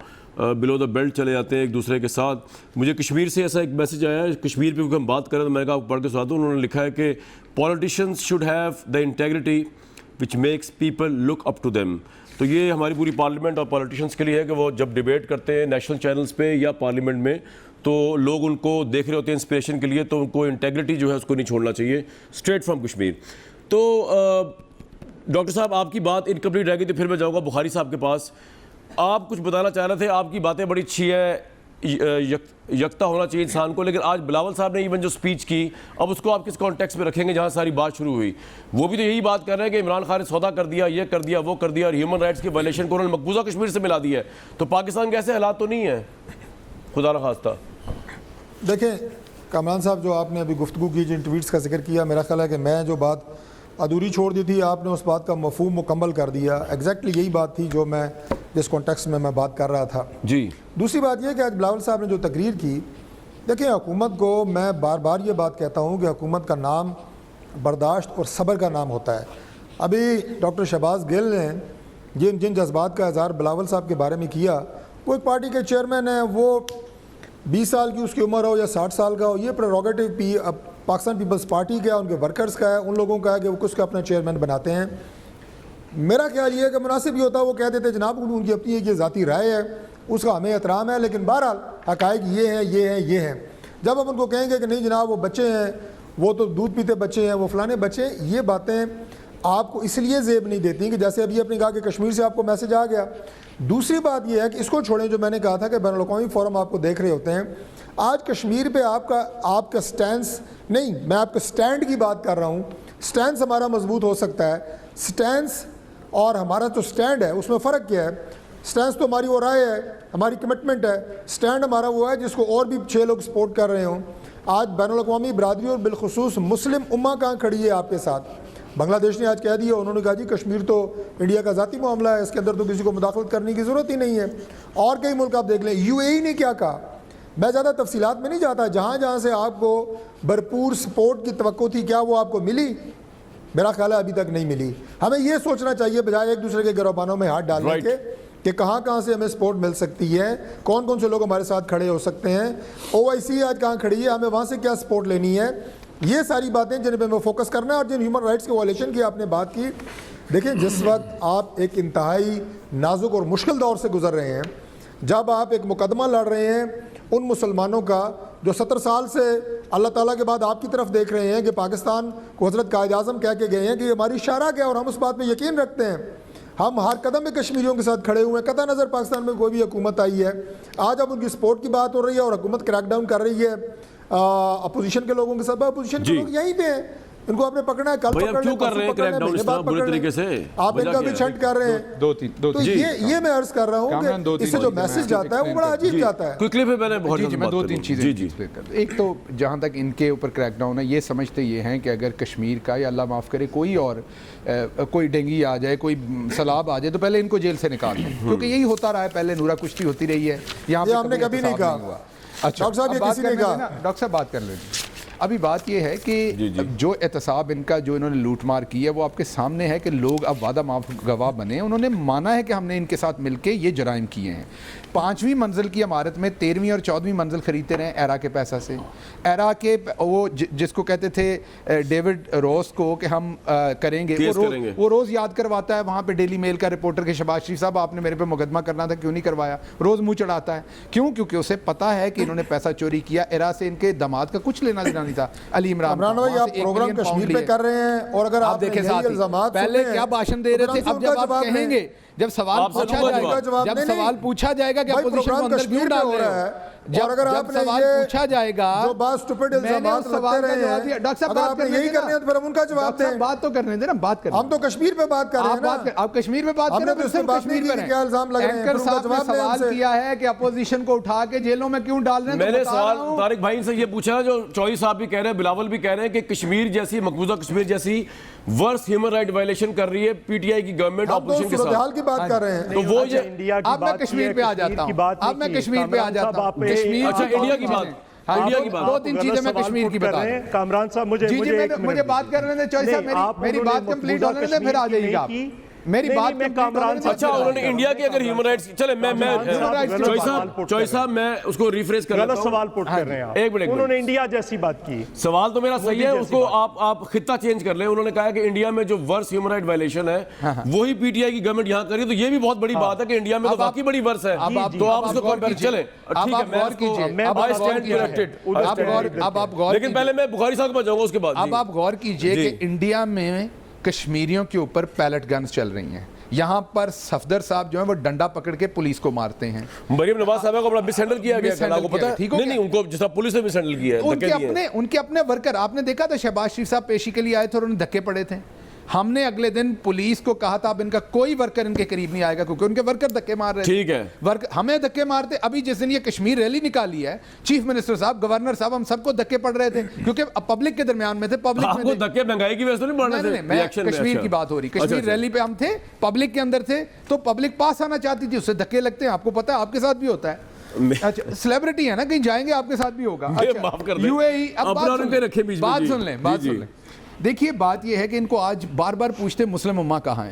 [SPEAKER 1] بلو دا بیلٹ چلے جاتے ہیں ایک دوسرے کے ساتھ. مجھے کشمیر سے ایسا ایک میسج آیا ہے, کشمیر پہ کیونکہ ہم بات کریں تو میں نے کہا پڑھ کے سنا دوں. انہوں نے لکھا ہے کہ politicians should have the integrity which makes people look up to them. تو یہ ہماری پوری پارلیمنٹ اور پولیٹیشنز کے لیے ہے کہ وہ جب ڈیبیٹ کرتے ہیں نیشنل چینلز پہ یا پارلیمنٹ میں تو لوگ ان کو دیکھ رہے ہوتے ہیں انسپریشن کے لیے, تو ان کو انٹیگریٹی جو ہے اس کو نہیں چھوڑنا چاہیے. Straight from Kashmir. تو ڈاکٹر صاحب آپ کی بات انکمپلیٹ رہ گئی, تو پھر میں جاؤں گا بخاری صاحب کے پاس. آپ کچھ بتانا چاہ رہے تھے, آپ کی باتیں بڑی اچھی ہے, یکتا ہونا چاہیے انسان کو, لیکن آج بلاول صاحب نے ایون جو اسپیچ کی, اب اس کو آپ کس کانٹیکس میں رکھیں گے جہاں ساری بات شروع ہوئی؟ وہ بھی تو یہی بات کر رہے ہیں کہ عمران خان نے سودا کر دیا, یہ کر دیا, وہ کر دیا, اور ہیومن رائٹس کی وائلیشن کو انہوں نے مقبوضہ کشمیر سے ملا دیا ہے. تو پاکستان کے ایسے حالات تو نہیں ہیں خدا نخواستہ.
[SPEAKER 7] دیکھیں کامران صاحب, جو آپ نے ابھی گفتگو کی, جن ٹویٹس کا ذکر کیا, میرا خیال ہے کہ میں جو بات ادھوری چھوڑ دی تھی, آپ نے اس بات کا مفہوم مکمل کر دیا. ایگزیکٹلی یہی بات تھی جو میں جس کانٹیکس میں بات کر رہا تھا.
[SPEAKER 1] جی
[SPEAKER 7] دوسری بات یہ کہ آج بلاول صاحب نے جو تقریر کی, دیکھیں حکومت کو میں بار بار یہ بات کہتا ہوں کہ حکومت کا نام برداشت اور صبر کا نام ہوتا ہے. ابھی ڈاکٹر شہباز گل نے جن جذبات کا اظہار بلاول صاحب کے بارے میں کیا, وہ ایک پارٹی کے چیئرمین ہیں, وہ 20 سال کی اس کی عمر ہو یا 60 سال کا ہو, یہ پریروگیٹو پاکستان پیپلز پارٹی کا ہے, ان کے ورکرز کا ہے, ان لوگوں کا ہے کہ وہ کس کا اپنا چیئرمین بناتے ہیں. میرا خیال یہ ہے کہ مناسب یہ ہوتا ہے وہ کہہ دیتے جناب ان کی اپنی یہ ذاتی رائے ہے, اس کا ہمیں احترام ہے, لیکن بہرحال حقائق یہ ہیں یہ ہیں یہ ہیں. جب ہم ان کو کہیں گے کہ نہیں جناب وہ بچے ہیں, وہ تو دودھ پیتے بچے ہیں, وہ فلانے بچے ہیں, یہ باتیں آپ کو اس لیے زیب نہیں دیتی کہ جیسے ابھی آپ نے کہا کہ کشمیر سے آپ کو میسج آ گیا. دوسری بات یہ ہے کہ اس کو چھوڑیں, جو میں نے کہا تھا کہ بین الاقوامی فورم آپ کو دیکھ رہے ہوتے ہیں, آج کشمیر پہ آپ کا سٹینس نہیں, میں آپ کے سٹینڈ کی بات کر رہا ہوں. سٹینس ہمارا مضبوط ہو سکتا ہے, سٹینس اور ہمارا جو سٹینڈ ہے اس میں فرق کیا ہے. سٹینس تو ہماری وہ رائے ہے, ہماری کمٹمنٹ ہے, سٹینڈ ہمارا وہ ہے جس کو اور بھی 6 لوگ سپورٹ کر رہے ہوں. آج بین الاقوامی برادری اور بالخصوص مسلم امہ کہاں کھڑی ہے آپ کے ساتھ؟ بنگلہ دیش نے آج کہہ دیا, انہوں نے کہا جی کشمیر تو انڈیا کا ذاتی معاملہ ہے, اس کے اندر تو کسی کو مداخلت کرنے کی ضرورت ہی نہیں ہے. اور کئی ملک آپ دیکھ لیں, یو اے ای نے کیا کہا, میں زیادہ تفصیلات میں نہیں جاتا, جہاں جہاں سے آپ کو بھرپور سپورٹ کی توقع تھی کیا وہ آپ کو ملی؟ میرا خیال ہے ابھی تک نہیں ملی. ہمیں یہ سوچنا چاہیے بجائے ایک دوسرے کے گروبانوں میں ہاتھ ڈالنے کے کہ کہاں کہاں سے ہمیں سپورٹ مل سکتی ہے, کون کون سے لوگ ہمارے ساتھ کھڑے ہو سکتے ہیں, OIC آج کہاں کھڑی ہے, ہمیں وہاں سے کیا سپورٹ لینی ہے. یہ ساری باتیں جن پہ ہمیں فوکس کرنا ہے. اور جن ہیومن رائٹس کے وائلیشن کی آپ نے بات کی, دیکھیں جس وقت آپ ایک انتہائی نازک اور مشکل دور سے گزر رہے ہیں, جب آپ ایک مقدمہ لڑ رہے ہیں ان مسلمانوں کا جو 70 سال سے اللہ تعالیٰ کے بعد آپ کی طرف دیکھ رہے ہیں کہ پاکستان کو حضرت قائد اعظم کہہ کے گئے ہیں کہ ہماری شرح کیا, اور ہم اس بات پہ یقین رکھتے ہیں, ہم ہر قدم میں کشمیریوں کے ساتھ کھڑے ہوئے ہیں. قطع نظر پاکستان میں کوئی بھی حکومت آئی ہے, آج اب ان کی سپورٹ کی بات ہو رہی ہے اور حکومت کریک ڈاؤن کر رہی ہے اپوزیشن کے لوگوں کے ساتھ. اپوزیشن کے لوگ یہیں پہ ہیں, ان کو آپ نے پکڑنا ہے, کل پکڑنا ہے,
[SPEAKER 1] کیوں کر رہے ہیں کریک ڈاؤن اس طرح برے طریقے سے,
[SPEAKER 7] آپ ان کا بھی چھنٹ کر رہے ہیں. تو یہ میں عرض کر رہا ہوں کہ اس سے جو میسج جاتا ہے وہ بڑا عجیب جاتا ہے.
[SPEAKER 1] کوئکلی پہ میں نے بہت
[SPEAKER 5] میں 2-3 چیزیں ایکسپلین کر دوں. ایک تو جہاں تک ان کے اوپر کریک ڈاؤن ہے, یہ سمجھتے یہ ہیں کہ اگر کشمیر کا یا اللہ معاف کرے کوئی اور کوئی ڈینگی آ جائے, کوئی سیلاب آ جائے تو پہلے ان کو جیل سے نکال دیں, کیونکہ یہی ہوتا رہا ہے. پہلے نورا کشتی ہوتی رہی ہے, یہاں پہ ہم نے کبھی نہیں کہا. اچھا ڈاکٹر صاحب یہ کسی نے کہا, ڈاکٹر صاحب بات کر لیں. ابھی بات یہ ہے کہ جو احتساب ان کا جو انہوں نے لوٹ مار کی ہے وہ آپ کے سامنے ہے کہ لوگ اب وعدہ معاف گواہ بنے, انہوں نے مانا ہے کہ ہم نے ان کے ساتھ مل کے یہ جرائم کیے ہیں. 5ویں منزل کی عمارت میں 13ویں اور 14ویں منزل خریدتے رہے ایرا کے پیسہ سے. ایرا کے وہ جس کو کہتے تھے ڈیوڈ روز کو کہ ہم کریں گے, وہ روز یاد کرواتا ہے وہاں پہ ڈیلی میل کا رپورٹر کہ شہباز شریف صاحب آپ نے میرے پہ مقدمہ کرنا تھا, کیوں نہیں کروایا؟ روز منہ چڑھاتا ہے. کیوں؟ کیونکہ اسے پتا ہے کہ انہوں نے پیسہ چوری کیا. ایرا سے ان کے داماد کا کچھ لینا دینا نہیں تھا, علی عمران
[SPEAKER 7] بھائی. آپ پروگرام کشمیر پہ کر رہے ہیں, اور اگر آپ دیکھیں الزامات
[SPEAKER 5] پہلے کیا بھاشن دے رہے تھے, اب جب آپ کہیں گے, جب سوال پوچھا جائے گا کہ اپوزیشن کو اندر کیوں ڈال رہے ہیں, جب سوال پوچھا جائے گا,
[SPEAKER 7] جو بات سٹوپڈ الزامات لگتے رہے ہیں,
[SPEAKER 5] ڈاکٹر صاحب بات
[SPEAKER 7] یہی کرنے ہیں تو پھر ہم ان کا جواب دیں.
[SPEAKER 5] بات تو کرنے دیں نا, بات کریں.
[SPEAKER 7] ہم تو کشمیر پہ بات کر رہے ہیں نا,
[SPEAKER 5] آپ کشمیر پہ بات کر رہے ہیں, صرف کشمیر پہ ہیں.
[SPEAKER 7] کیا الزام لگ رہے ہیں,
[SPEAKER 5] اینکر صاحب نے سوال کیا ہے کہ اپوزیشن کو اٹھا کے جیلوں میں کیوں ڈال رہے ہیں.
[SPEAKER 1] میں نے سوال طارق بھائی سے یہ پوچھا, جو چوہی صاحب بھی کہہ رہے ہیں, بلاول بھی کہہ رہے ہیں کہ کشمیر جیسی, مقبوضہ کشمیر جیسی ورس ہیومن رائٹ وائلیشن کر رہی ہے پی ٹی آئی کی گورنمنٹ اپوزیشن کے ساتھ.
[SPEAKER 7] حال کی بات کر رہے ہیں.
[SPEAKER 1] تو وہ یہ
[SPEAKER 5] اب میں کشمیر پہ آ جاتا ہوں, اب میں کشمیر پہ آ جاتا ہوں. کشمیر,
[SPEAKER 1] اچھا انڈیا کی بات, انڈیا کی بات,
[SPEAKER 5] 2-3 چیزیں میں کشمیر کی بتا رہا ہوں.
[SPEAKER 6] کامران صاحب
[SPEAKER 5] مجھے بات کرنے دیں, چوہی صاحب میری بات کمپلیٹ ہونے دیں, پھر آ جائیے گا آپ. میری بات
[SPEAKER 1] اچھا انہوں نے انڈیا کی اگر ہیومن رائٹس, چلے میں چوہی صاحب میں اس کو ریفریز کر لیتا ہوں.
[SPEAKER 6] غلط سوال پوٹ کر رہے ہیں آپ.
[SPEAKER 1] ایک منٹ,
[SPEAKER 6] انہوں نے انڈیا جیسی بات کی.
[SPEAKER 1] سوال تو میرا صحیح ہے, اس کو آپ خطہ چینج کر لیں. انہوں نے کہا کہ انڈیا میں جو ورس ہیومن رائٹ وائلیشن ہے وہی پی ٹی آئی کی گورنمنٹ یہاں کری, تو یہ بھی بہت بڑی بات ہے کہ انڈیا میں تو واقعی بڑی ورس ہے, تو آپ اس کو کمپیئر چلیں. لیکن پہلے میں بخاری صاحب کو جاؤں گا, اس کے بعد
[SPEAKER 5] اب آپ غور کیجئے کہ انڈیا میں کشمیریوں کے اوپر پیلٹ گنز چل رہی ہیں. یہاں پر صفدر صاحب جو ہیں وہ ڈنڈا پکڑ کے پولیس کو مارتے ہیں.
[SPEAKER 1] مریم نواز صاحبہ کو اپنا مس ہینڈل کیا گیا ہے, آپ کو پتا ہے؟ نہیں ان کو جس طرح پولیس نے مس ہینڈل کیا ہے.
[SPEAKER 5] ان کے اپنے ورکر, آپ نے دیکھا تھا شہباز شریف صاحب پیشی کے لیے آئے تھے اور انہیں دھکے پڑے تھے. ہم نے اگلے دن پولیس کو کہا تھا اب ان کا کوئی ورکر ان کے قریب نہیں آئے گا, کیونکہ ان کے ورکر دھکے مار رہے ہیں.
[SPEAKER 1] ٹھیک ہے,
[SPEAKER 5] ہمیں دھکے مارتے. ابھی جس دن یہ کشمیر ریلی نکالی ہے, چیف منسٹر صاحب, گورنر صاحب, ہم سب کو دھکے پڑ رہے تھے کیونکہ پبلک کے درمیان میں تھے. پبلک میں
[SPEAKER 1] دھکے مہنگائی کی وجہ سے نہیں پڑ رہے تھے,
[SPEAKER 5] کشمیر کی بات ہو رہی. کشمیر ریلی پہ ہم تھے, پبلک کے اندر تھے, تو پبلک پاس آنا چاہتی تھی, اس سے دھکے لگتے ہیں. آپ کو پتا ہے, آپ کے ساتھ بھی ہوتا ہے. اچھا سیلیبریٹی ہے نا, کہیں جائیں گے آپ کے ساتھ بھی ہوگا. یو اے ای, بات سن لیں. دیکھیے بات یہ ہے کہ ان کو آج بار بار پوچھتے مسلم امہ کہاں ہیں.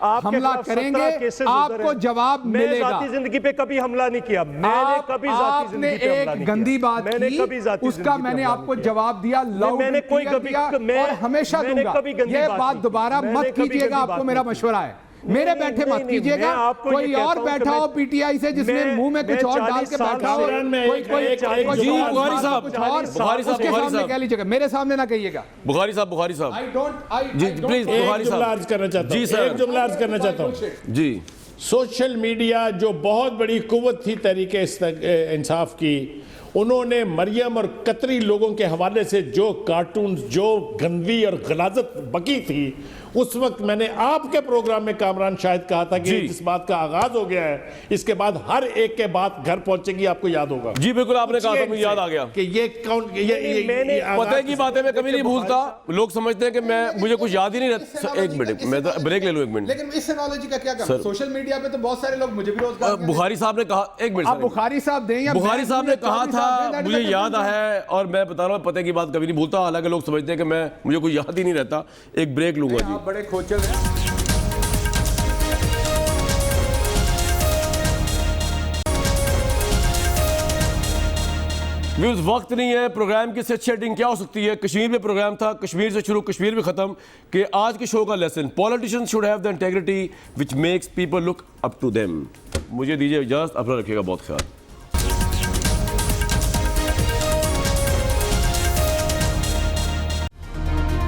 [SPEAKER 6] آپ کے
[SPEAKER 5] حملہ
[SPEAKER 6] خلاف
[SPEAKER 5] کریں
[SPEAKER 6] 17
[SPEAKER 5] گے
[SPEAKER 6] کیسز
[SPEAKER 5] آپ
[SPEAKER 6] ادھر
[SPEAKER 5] کو
[SPEAKER 6] ہیں۔
[SPEAKER 5] جواب
[SPEAKER 6] میں
[SPEAKER 5] ملے گا۔
[SPEAKER 6] ذاتی زندگی پہ کبھی حملہ نہیں کیا، میں نے کبھی ذاتی
[SPEAKER 5] آپ نے
[SPEAKER 6] زندگی پہ حملہ
[SPEAKER 5] ایک
[SPEAKER 6] نہیں کیا،
[SPEAKER 5] گندی بات
[SPEAKER 6] میں نے
[SPEAKER 5] کی،
[SPEAKER 6] کبھی ذاتی
[SPEAKER 5] اس
[SPEAKER 6] زندگی
[SPEAKER 5] کا
[SPEAKER 6] پہ
[SPEAKER 5] میں نے
[SPEAKER 6] حملہ
[SPEAKER 5] آپ کو
[SPEAKER 6] نہیں کیا۔
[SPEAKER 5] جواب دیا، لاؤڈ
[SPEAKER 6] میں نے کوئی
[SPEAKER 5] کلیئر
[SPEAKER 6] کبھی-
[SPEAKER 5] دیا
[SPEAKER 6] میں-
[SPEAKER 5] اور ہمیشہ
[SPEAKER 6] میں
[SPEAKER 5] دوں
[SPEAKER 6] نے
[SPEAKER 5] گا۔
[SPEAKER 6] کبھی گندی
[SPEAKER 5] یہ
[SPEAKER 6] بات
[SPEAKER 5] بات
[SPEAKER 6] نہیں کی۔
[SPEAKER 5] دوبارہ
[SPEAKER 6] میں نے
[SPEAKER 5] مت
[SPEAKER 6] کبھی
[SPEAKER 5] کیجئے گا،
[SPEAKER 6] گندی
[SPEAKER 5] آپ کو
[SPEAKER 6] بات
[SPEAKER 5] میرا
[SPEAKER 6] نہیں کی۔
[SPEAKER 5] مشورہ ہے، میرے بیٹھے مت کیجئے
[SPEAKER 6] میں
[SPEAKER 5] گا۔
[SPEAKER 6] آپ کو یہ
[SPEAKER 5] کوئی
[SPEAKER 6] کہتا
[SPEAKER 5] اور
[SPEAKER 6] ہوں کہ
[SPEAKER 5] بیٹھا
[SPEAKER 6] میں-
[SPEAKER 5] ہو پی ٹی آئی سے جس نے منہ میں کچھ اور ڈال کے
[SPEAKER 6] 40
[SPEAKER 5] بیٹھا ہو،
[SPEAKER 3] سال میں
[SPEAKER 5] کوئی
[SPEAKER 1] جی بخاری صاحب،
[SPEAKER 5] کچھ اور
[SPEAKER 1] بخاری
[SPEAKER 5] اس کے
[SPEAKER 1] صاحب،
[SPEAKER 5] سامنے کہہ لیجئے گا، میرے سامنے نہ کہیے گا۔
[SPEAKER 1] بخاری صاحب جی پلیز
[SPEAKER 3] ایک
[SPEAKER 1] بخاری
[SPEAKER 3] جملہ
[SPEAKER 1] صاحب
[SPEAKER 3] عرض کرنا چاہتا
[SPEAKER 1] جی
[SPEAKER 3] ہوں،
[SPEAKER 1] سر،
[SPEAKER 3] ایک جملہ عرض کرنا چاہتا ہوں۔
[SPEAKER 1] جی
[SPEAKER 3] سوشل میڈیا جو بہت بڑی قوت تھی تحریک انصاف کی، انہوں نے مریم اور قطری لوگوں کے حوالے سے جو کارٹونز، جو گندی اور غلاظت بکی تھی، اس وقت میں نے آپ کے پروگرام میں کامران شاہد کہا تھا کہ
[SPEAKER 1] جی
[SPEAKER 3] جس بات کا آغاز ہو گیا ہے اس کے بعد ہر ایک کے بات گھر پہنچے گی، آپ کو یاد ہوگا۔
[SPEAKER 1] جی بالکل آپ نے کہا تھا، مجھے یاد آ گیا۔
[SPEAKER 3] کہ یہ کون
[SPEAKER 6] میں نے
[SPEAKER 1] پتہ کی باتیں میں کبھی نہیں بھولتا، لوگ سمجھتے ہیں کہ مجھے کچھ یاد ہی نہیں رہتا۔ ایک منٹ میں بریک لے لوں، ایک منٹ۔
[SPEAKER 5] لیکن اس انالوجی کا کیا کرنا؟ سوشل میڈیا پہ تو بہت سارے لوگ مجھے بھی روزگار دیتے ہیں۔
[SPEAKER 1] بخاری صاحب نے کہا، ایک منٹ
[SPEAKER 5] آپ بخاری صاحب دیں یا
[SPEAKER 1] بخاری صاحب نے کہا
[SPEAKER 5] چودھری صاحب
[SPEAKER 1] تھا،
[SPEAKER 5] دیں،
[SPEAKER 1] مجھے یاد ہے، اور میں بتا رہا ہوں پتہ کی بات کبھی نہیں بھولتا، حالانکہ لوگ سمجھتے ہیں کہ مجھے کوئی یاد ہی نہیں رہتا۔ ایک بریک لوں گا جی۔
[SPEAKER 5] آپ بڑے کھوچل ہیں۔
[SPEAKER 1] ویوز وقت نہیں ہے، پروگرام کی سے اچھی ایڈنگ کیا ہو سکتی ہے؟ کشمیر میں پروگرام تھا، کشمیر سے شروع، کشمیر میں ختم، کہ آج کے شو کا lesson, politicians should have the integrity which makes people look up to them. مجھے دیجیے اجازت، اپنا رکھیے گا بہت خیال۔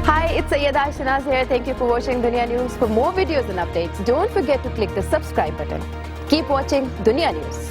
[SPEAKER 8] Hi, it's Sayyeda Shanaz here. Thank you for watching Dunya News. For more videos and updates, don't forget to click the subscribe button. Keep watching Dunya News.